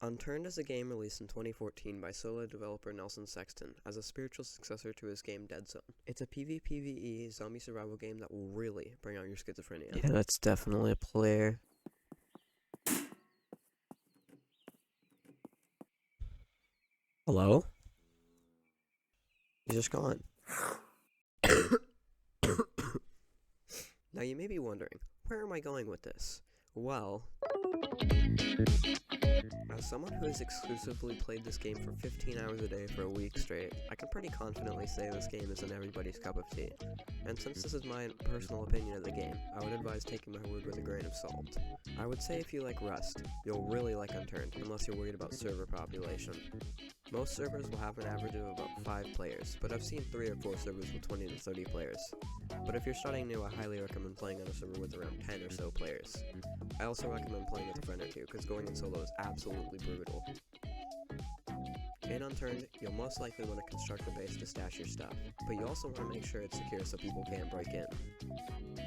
Unturned is a game released in 2014 by solo developer Nelson Sexton as a spiritual successor to his game Dead Zone. It's a PvPvE zombie survival game that will really bring out your schizophrenia. Yeah, that's definitely a player. Hello? He's just gone. Now you may be wondering, where am I going with this? Well, as someone who has exclusively played this game for 15 hours a day for a week straight, I can pretty confidently say this game isn't everybody's cup of tea. And since this is my personal opinion of the game, I would advise taking my word with a grain of salt. I would say if you like Rust, you'll really like Unturned, unless you're worried about server population. Most servers will have an average of about 5 players, but I've seen 3 or 4 servers with 20 to 30 players. But if you're starting new, I highly recommend playing on a server with around 10 or so players. I also recommend playing with a friend or two, because going in solo is absolutely brutal. In Unturned, you'll most likely want to construct a base to stash your stuff, but you also want to make sure it's secure so people can't break in.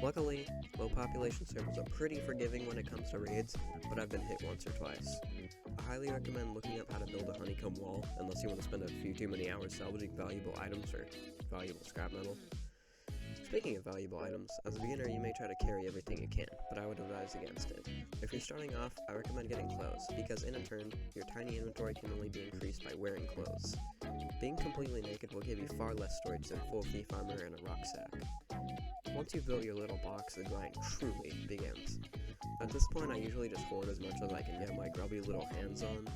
Luckily, low population servers are pretty forgiving when it comes to raids, but I've been hit once or twice. I highly recommend looking up how to build a honeycomb wall, unless you want to spend a few too many hours salvaging valuable items or valuable scrap metal. Speaking of valuable items, as a beginner you may try to carry everything you can, but I would advise against it. If you're starting off, I recommend getting clothes, because in Unturned, your tiny inventory can only be increased by wearing clothes. Being completely naked will give you far less storage than full thief armor and a rucksack. Once you've built your little box, the grind truly begins. At this point, I usually just hoard as much as I can get my grubby little hands on.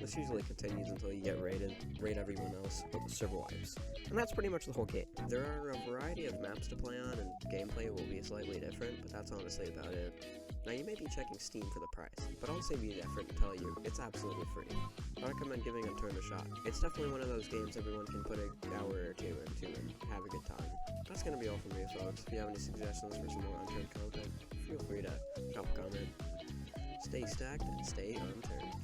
This usually continues until you get raided, raid everyone else, but the server wipes. And that's pretty much the whole game. There are a variety of maps to play on, and gameplay will be slightly different, but that's honestly about it. Now you may be checking Steam for the price, but I'll save you the effort and tell you, it's absolutely free. I recommend giving Unturned a shot. It's definitely one of those games everyone can put an hour or two into and have a good time. That's gonna be all from me, folks. If you have any suggestions for some more Unturned content, feel free to drop a comment. Stay stacked and stay unturned.